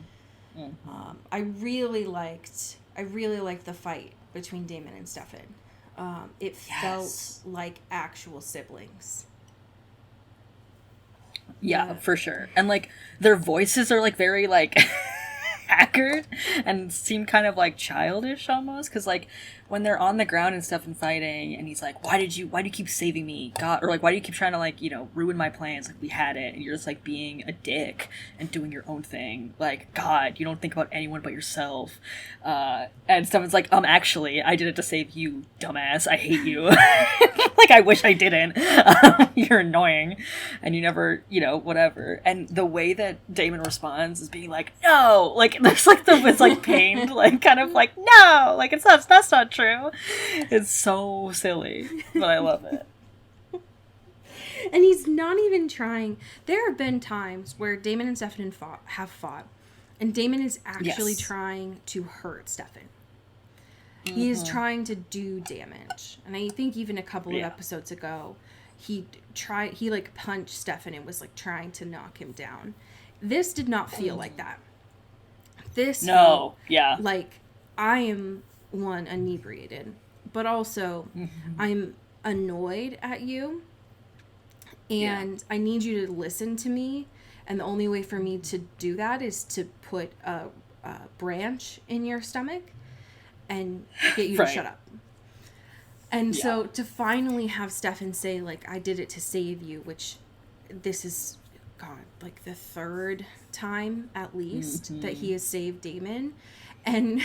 Mm-hmm. I really liked the fight between Damon and Stefan. It felt like actual siblings. Yeah, for sure. And, like, their voices are, like, very, like, accurate and seem kind of, like, childish almost. Because, like, when they're on the ground and stuff and fighting, and he's like, why do you keep saving me? God, or, like, why do you keep trying to, like, ruin my plans? Like, we had it. And you're just, like, being a dick and doing your own thing. Like, God, you don't think about anyone but yourself. And someone's like, actually, I did it to save you, dumbass. I hate you. Like, I wish I didn't. You're annoying. And you never, whatever. And the way that Damon responds is being like, no! Like, there's, like, it's, like, pained. Like, kind of like, no! Like, that's not true. It's so silly. But I love it. And he's not even trying. There have been times where Damon and Stefan have fought. And Damon is actually trying to hurt Stefan. Mm-hmm. He is trying to do damage. And I think even a couple of episodes ago, he like punched Stefan and was like trying to knock him down. This did not feel like that. This felt like I am, one, inebriated, but also I'm annoyed at you and I need you to listen to me, and the only way for me to do that is to put a branch in your stomach and get you to shut up. And so to finally have Stefan say, like, I did it to save you, which this is, God, like the third time at least that he has saved Damon. And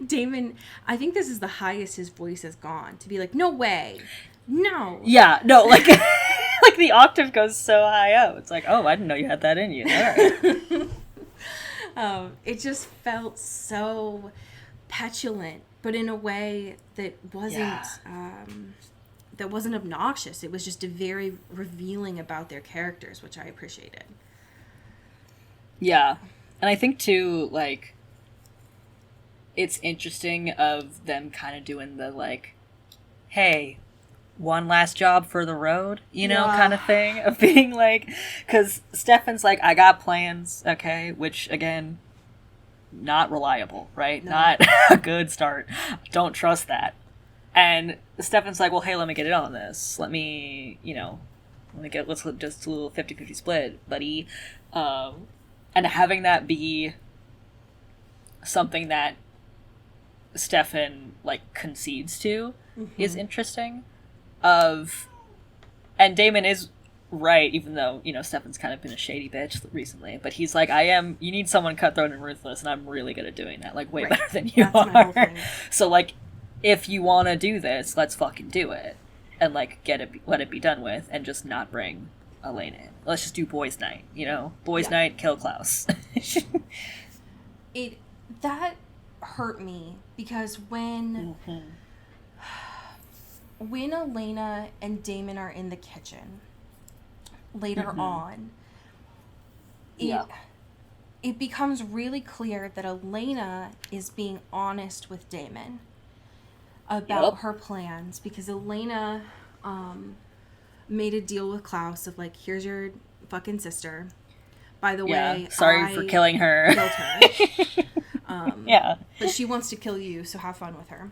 Damon, I think this is the highest his voice has gone, to be like, no way. No. Yeah, no, like, like the octave goes so high up. It's like, oh, I didn't know you had that in you. All right. It just felt so petulant but in a way that wasn't obnoxious. It was just very revealing about their characters, which I appreciated. Yeah. And I think, too, like, it's interesting of them kind of doing the, like, hey, one last job for the road, you know, kind of thing. Of being like, because Stefan's like, I got plans, okay? Which, again, not reliable, right? No. Not a good start. Don't trust that. And Stefan's like, well, hey, let me get in on this. Let's just a little 50-50 split, buddy. And having that be something that Stefan, like, concedes to is interesting. And Damon is right, even though, you know, Stefan's kind of been a shady bitch recently. But he's like, you need someone cutthroat and ruthless, and I'm really good at doing that. Like, way better than you are. My whole thing. So, like, if you want to do this, let's fucking do it. And, like, let it be done with, and just not bring Elaine in. Let's just do boys' night, you know? Boys' night, kill Klaus. That hurt me, because when Elena and Damon are in the kitchen later on, it becomes really clear that Elena is being honest with Damon about her plans, because Elena made a deal with Klaus of, like, here's your fucking sister. By the way, sorry for killing her. Killed her. But she wants to kill you, so have fun with her.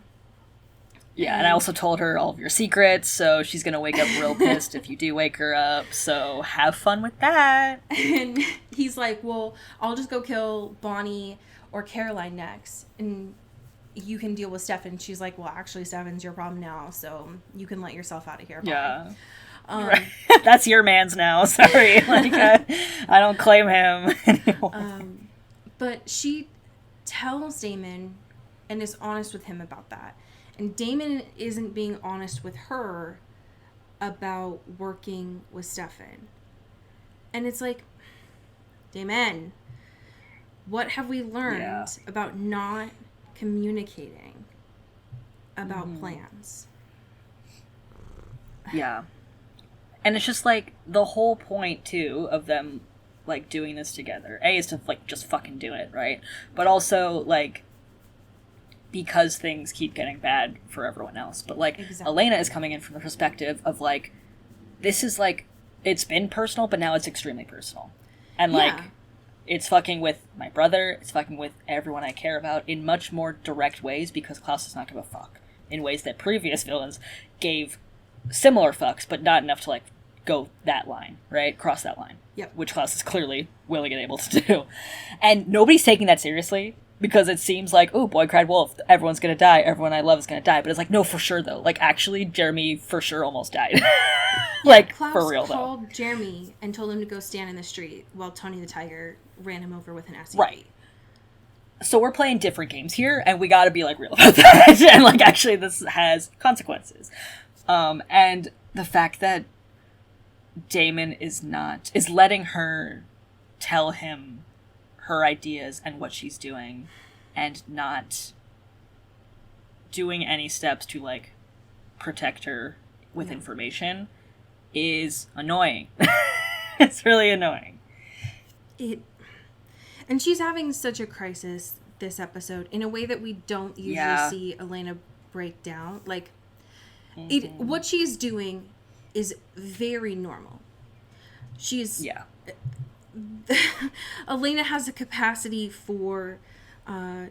Yeah, and I also told her all of your secrets, so she's gonna wake up real pissed if you do wake her up, so have fun with that. And he's like, well, I'll just go kill Bonnie or Caroline next, and you can deal with Stefan. She's like, well, actually, Stefan's your problem now, so you can let yourself out of here. Bye. Yeah. Right. That's your man's now, sorry. Like, I don't claim him anymore. But she tells Damon and is honest with him about that. And Damon isn't being honest with her about working with Stefan. And it's like, Damon, what have we learned about not communicating about plans? Yeah. And it's just, like, the whole point, too, of them, like, doing this together. A, is to, like, just fucking do it, right? But also, like, because things keep getting bad for everyone else. But, like, Elena is coming in from the perspective of, like, this is, like, it's been personal, but now it's extremely personal. And, like, it's fucking with my brother, it's fucking with everyone I care about in much more direct ways, because Klaus does not give a fuck. In ways that previous villains gave similar fucks, but not enough to, like, go that line, right? Cross that line. Yep. Which Klaus is clearly willing and able to do. And nobody's taking that seriously, because it seems like, oh, boy cried wolf, everyone's gonna die, everyone I love is gonna die. But it's like, no, for sure, though. Like, actually, Jeremy for sure almost died. Like, Klaus for real, though. Klaus called Jeremy and told him to go stand in the street while Tony the Tiger ran him over with an SUV. Right. So we're playing different games here, and we gotta be, like, real about that. And, like, actually, this has consequences. And the fact that Damon is letting her tell him her ideas and what she's doing, and not doing any steps to, like, protect her with information is annoying. It's really annoying. And she's having such a crisis this episode in a way that we don't usually see Elena break down. Like, what she's doing is very normal. Elena has a capacity for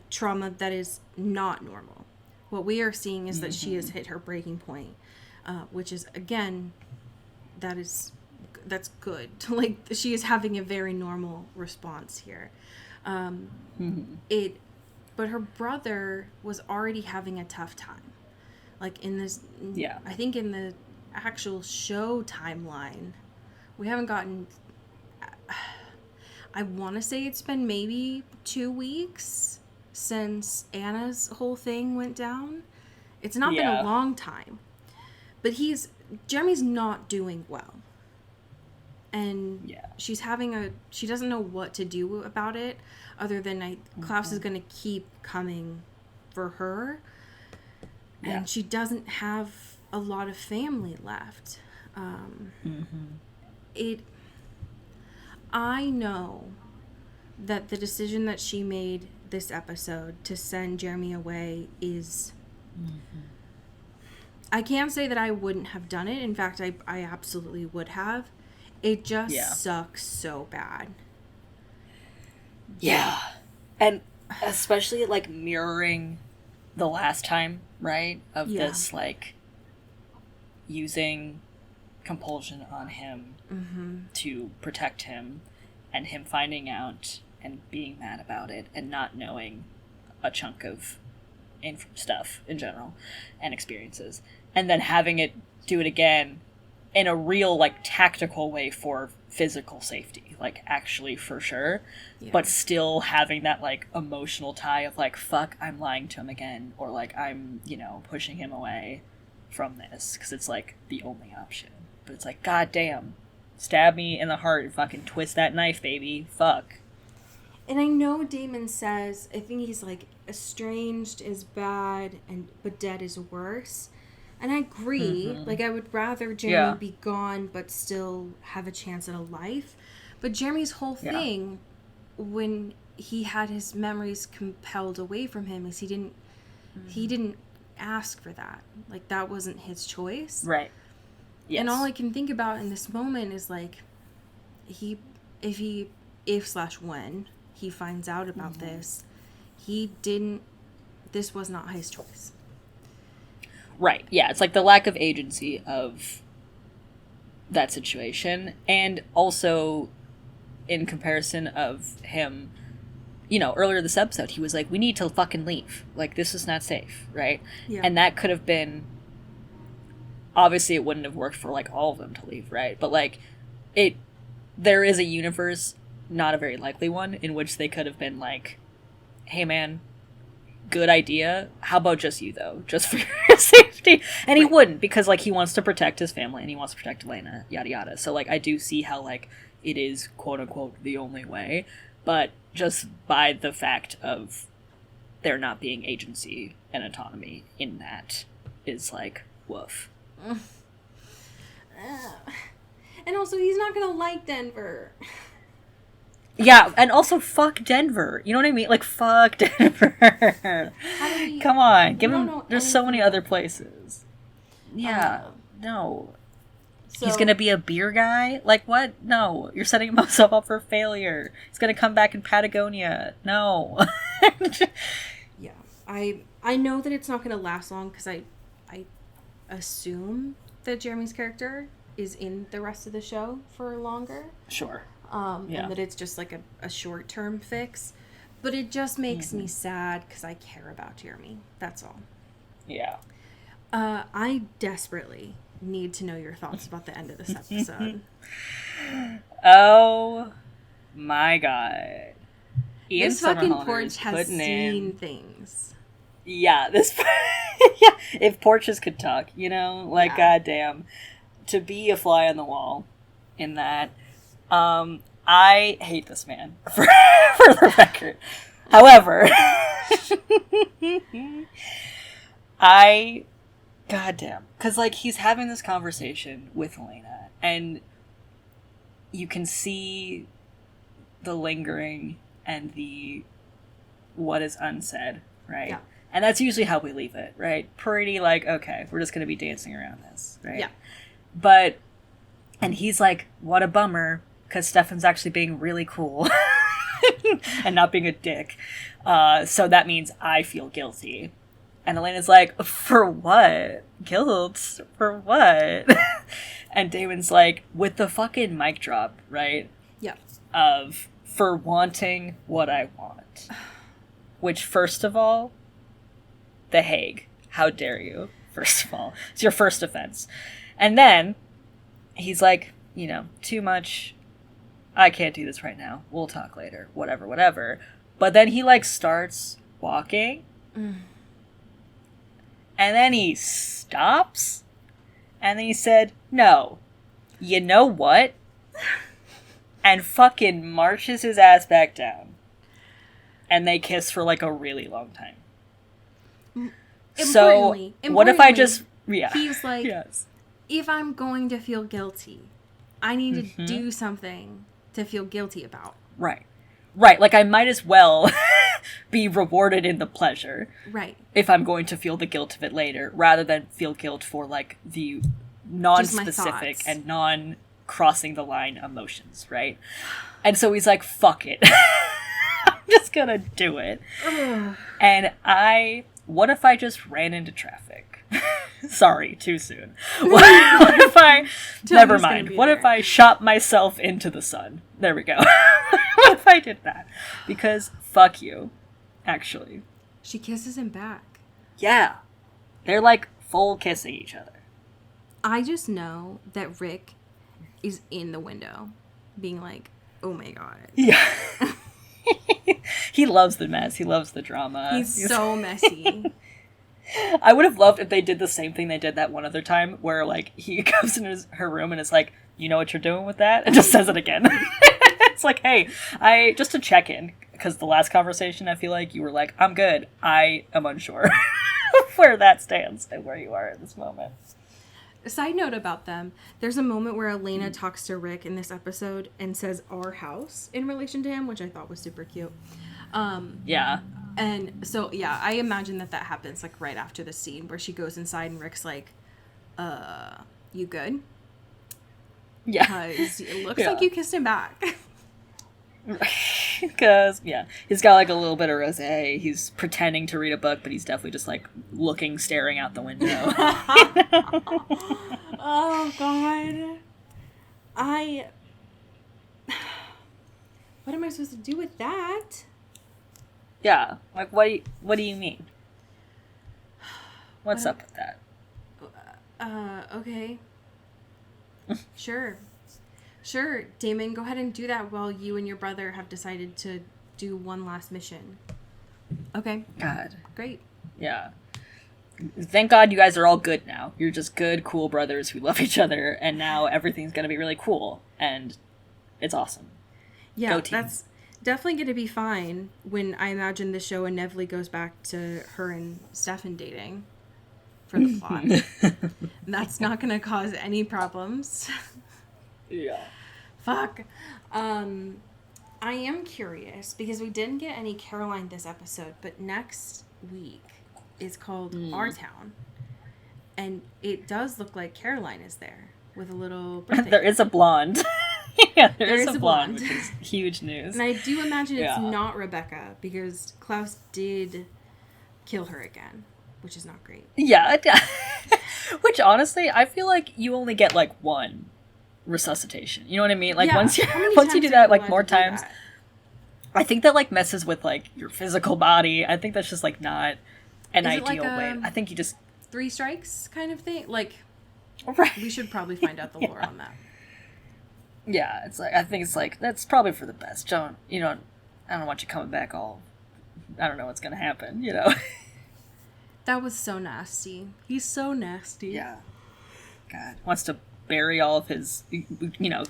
trauma that is not normal. What we are seeing is that she has hit her breaking point, which is, again, that's good. Like, she is having a very normal response here. But her brother was already having a tough time. Like, in this, I think in the actual show timeline, we haven't gotten, I want to say it's been maybe 2 weeks since Anna's whole thing went down. It's not been a long time. But Jeremy's not doing well. And she doesn't know what to do about it, other than Klaus is going to keep coming for her. And she doesn't have a lot of family left. I know that the decision that she made this episode to send Jeremy away is... I can't say that I wouldn't have done it. In fact, I absolutely would have. It just sucks so bad. Yeah. And especially, like, mirroring the last time, right? Of this, like, using compulsion on him to protect him, and him finding out and being mad about it and not knowing a chunk of stuff in general and experiences, and then having it do it again in a real, like, tactical way for physical safety, like, actually for sure, but still having that, like, emotional tie of, like, fuck, I'm lying to him again, or, like, I'm, you know, pushing him away from this because it's, like, the only option. But it's like, god damn, stab me in the heart and fucking twist that knife, baby, fuck. And I know Damon says, I think he's like, estranged is bad, but dead is worse. And I agree. Like, I would rather Jeremy be gone, but still have a chance at a life. But Jeremy's whole thing, when he had his memories compelled away from him, is he didn't ask for that. Like, that wasn't his choice. Right. Yes. And all I can think about in this moment is, like, when he finds out about this was not his choice. Right, yeah, it's like the lack of agency of that situation, and also in comparison of him, you know, earlier this episode, he was like, we need to fucking leave. Like, this is not safe, right? Yeah. And that could have been, obviously it wouldn't have worked for, like, all of them to leave, right? But, like, there is a universe, not a very likely one, in which they could have been like, hey man, good idea, how about just you though, just for your safety? And he wouldn't, because, like, he wants to protect his family and he wants to protect Elena, yada yada. So, like, I do see how, like, it is quote unquote the only way, but just by the fact of there not being agency and autonomy in that is like, woof. And also, he's not gonna like Denver. Yeah, and also fuck Denver. You know what I mean? Like, fuck Denver. Come on, give him. There's so many other places. Yeah, no. So, he's gonna be a beer guy? Like, what? No, you're setting himself up for failure. He's gonna come back in Patagonia. No. Yeah, I know that it's not gonna last long because I assume that Jeremy's character is in the rest of the show for longer. Sure. And that it's just like a short-term fix. But it just makes me sad because I care about Jeremy. That's all. Yeah. I desperately need to know your thoughts about the end of this episode. Oh my god. This fucking Porch has seen things. Yeah, yeah, if porches could talk, you know? Like, goddamn. To be a fly on the wall in that. I hate this man, for the record. However, goddamn. Because, like, he's having this conversation with Elena, and you can see the lingering and the what is unsaid, right? Yeah. And that's usually how we leave it, right? Pretty, like, okay, we're just going to be dancing around this, right? Yeah. But, and he's like, what a bummer, because Stefan's actually being really cool and not being a dick. So that means I feel guilty. And Elena's like, for what? Guilt? For what? And Damon's like, with the fucking mic drop, right? Yeah. Of, for wanting what I want. Which, first of all, The Hague. How dare you? First of all. It's your first offense. And then, he's like, you know, too much. I can't do this right now. We'll talk later. Whatever, whatever. But then he, like, starts walking. And then he stops. And then he said, no. You know what? And fucking marches his ass back down. And they kiss for, like, a really long time. So, what if I just... Yeah. He's like, yes. if I'm going to feel guilty, I need to do something to feel guilty about. Right. Right, like I might as well be rewarded in the pleasure. Right. If I'm going to feel the guilt of it later, rather than feel guilt for, like, the non-specific and non-crossing the line emotions, right? And so he's like, fuck it. I'm just gonna do it. And what if I just ran into traffic? Sorry, too soon. What if I... Never mind. What if I shot myself into the sun? There we go. What if I did that? Because fuck you, actually. She kisses him back. Yeah. They're, like, full kissing each other. I just know that Rick is in the window being like, oh my god. Yeah. He loves the mess. He loves the drama. He's so messy. I would have loved if they did the same thing they did that one other time, where, like, he comes in her room and is like, you know what you're doing with that? And just says it again. It's like, hey, just to check in, because the last conversation, I feel like you were like, I'm good. I am unsure where that stands and where you are at this moment. A side note about them, there's a moment where Elena talks to Rick in this episode and says our house in relation to him, which I thought was super cute. Yeah. And so, yeah, I imagine that happens, like, right after the scene where she goes inside and Rick's like, you good? Yeah. Because it looks like you kissed him back. Because, yeah, he's got, like, a little bit of rosé. He's pretending to read a book, but he's definitely just, like, staring out the window. Oh, God. What am I supposed to do with that? Yeah, like, what do you mean? What's up with that? Okay. Sure. Sure, Damon, go ahead and do that while you and your brother have decided to do one last mission. Okay. God. Great. Yeah. Thank God you guys are all good now. You're just good, cool brothers who love each other, and now everything's gonna be really cool, and it's awesome. Yeah, that's definitely going to be fine when I imagine the show inevitably goes back to her and Stefan dating for the plot. That's not going to cause any problems. Yeah. Fuck. I am curious because we didn't get any Caroline this episode, but next week is called Our Town. And it does look like Caroline is there with a little birthday. There is a blonde. Yeah, there is a blonde, blonde, which is huge news. And I do imagine it's not Rebecca, because Klaus did kill her again, which is not great. Yeah. Which, honestly, I feel like you only get, like, one resuscitation. You know what I mean? Like, once you do that, like, more times, I think that, like, messes with, like, your physical body. I think that's just, like, not an ideal way. I think you just... 3 strikes kind of thing? Like, right. We should probably find out the lore on that. Yeah, it's like, I think it's like, that's probably for the best. I don't want you coming back all, I don't know what's gonna happen, you know? That was so nasty. He's so nasty. Yeah. God. Wants to bury all of his,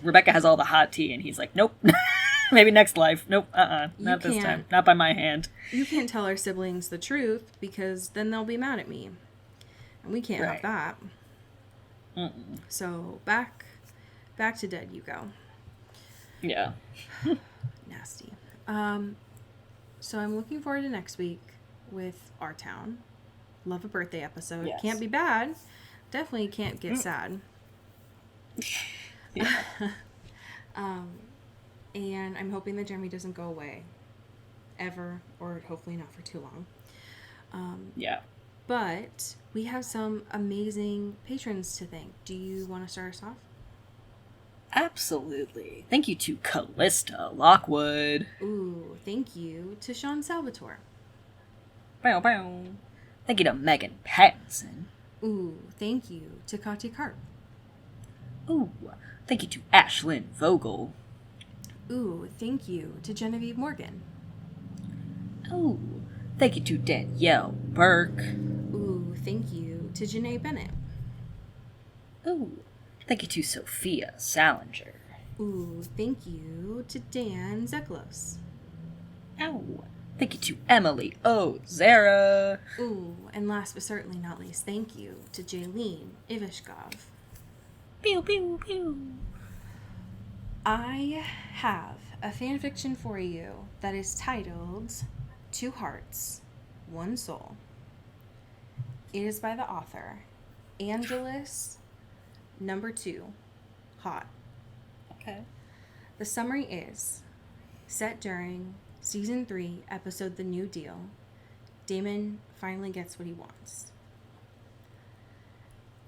Rebecca has all the hot tea, and he's like, nope. Maybe next life. Nope. Not this time. Not by my hand. You can't tell our siblings the truth, because then they'll be mad at me. And we can't have that. Mm-mm. So, back to dead you go. Yeah. Nasty. So I'm looking forward to next week with Our Town. Love a birthday episode. Yes. Can't be bad. Definitely can't get sad. Yeah. And I'm hoping that Jeremy doesn't go away. Ever. Or hopefully not for too long. Yeah. But we have some amazing patrons to thank. Do you want to start us off? Absolutely. Thank you to Callista Lockwood. Ooh, thank you to Sean Salvatore. Bow, bow. Thank you to Megan Pattinson. Ooh, thank you to Katya Karp. Ooh, thank you to Ashlyn Vogel. Ooh, thank you to Genevieve Morgan. Ooh, thank you to Danielle Burke. Ooh, thank you to Janae Bennett. Ooh, thank you to Sophia Salinger. Ooh, thank you to Dan Zeklos. Oh, Thank you to Emily O. Zara. Ooh, and last but certainly not least, thank you to Jaylene Ivishkov. Pew, pew, pew. I have a fanfiction for you that is titled Two Hearts, One Soul. It is by the author, Angelus #2, Hot. Okay. The summary is, set during Season 3, episode The New Deal, Damon finally gets what he wants.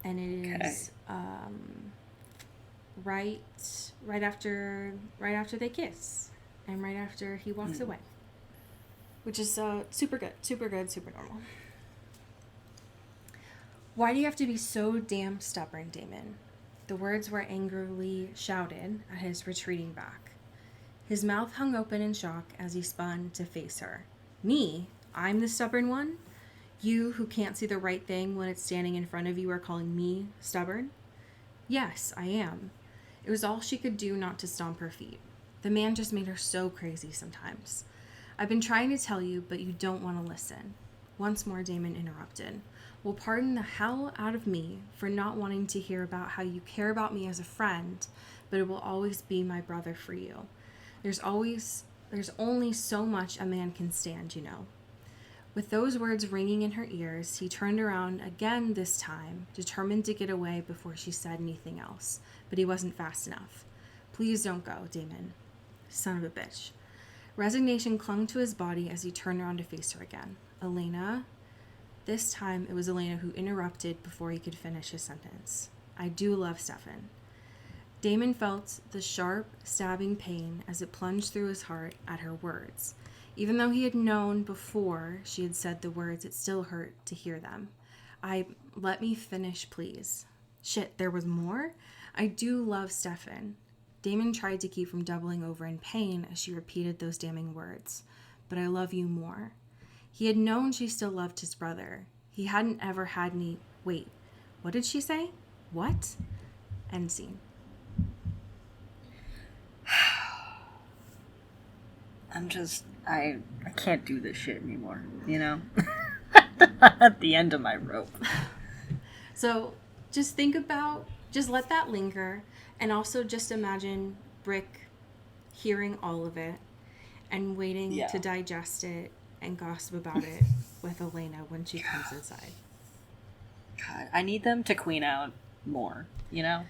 And it is right after they kiss, and right after he walks away, which is super good, super normal. Why do you have to be so damn stubborn, Damon? The words were angrily shouted at his retreating back. His mouth hung open in shock as he spun to face her. Me? I'm the stubborn one? You who can't see the right thing when it's standing in front of you are calling me stubborn? Yes, I am. It was all she could do not to stomp her feet. The man just made her so crazy sometimes. I've been trying to tell you, but you don't want to listen. Once more, Damon interrupted. Well, pardon the hell out of me for not wanting to hear about how you care about me as a friend, but it will always be my brother for you. There's only so much a man can stand, you know. With those words ringing in her ears, he turned around again this time, determined to get away before she said anything else, but he wasn't fast enough. Please don't go, Damon. Son of a bitch. Resignation clung to his body as he turned around to face her again. Elena. This time it was Elena who interrupted before he could finish his sentence. I do love Stefan. Damon felt the sharp, stabbing pain as it plunged through his heart at her words. Even though he had known before she had said the words, it still hurt to hear them. Let me finish, please. Shit, there was more? I do love Stefan. Damon tried to keep from doubling over in pain as she repeated those damning words. But I love you more. He had known she still loved his brother. He hadn't ever had any... Wait, what did she say? What? End scene. I can't do this shit anymore, you know? At the end of my rope. So just let that linger, and also just imagine Brick hearing all of it and waiting to digest it and gossip about it with Elena when she comes inside. God, I need them to queen out more, you know?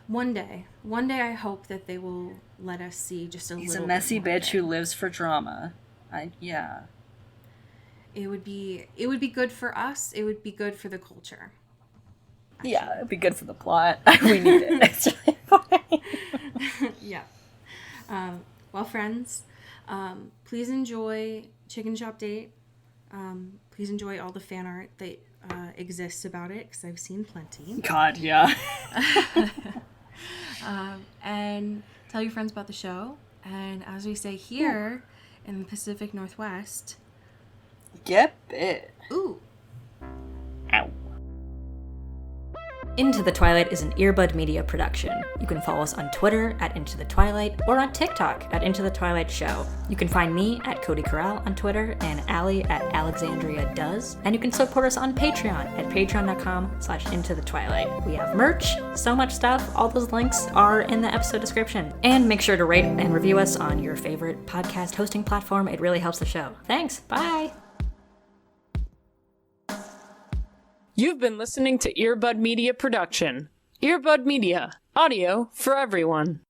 One day I hope that they will let us see just a little bit. He's a messy bitch who lives for drama. It would be good for us. It would be good for the culture. Actually. Yeah, it'd be good for the plot. We need it. It's really funny. Yeah. Well, friends, please enjoy Chicken Shop Date. Please enjoy all the fan art that exists about it, because I've seen plenty. God, yeah. And tell your friends about the show. And as we say here in the Pacific Northwest, get bit. Ooh. Ow. Into the Twilight is an Earbud Media production. You can follow us on Twitter at Into the Twilight or on TikTok at Into the Twilight Show. You can find me at Cody Corral on Twitter and Allie at Alexandria Does. And you can support us on Patreon at patreon.com/IntoTheTwilight. We have merch, so much stuff. All those links are in the episode description. And make sure to rate and review us on your favorite podcast hosting platform. It really helps the show. Thanks. Bye. You've been listening to Earbud Media Production. Earbud Media, audio for everyone.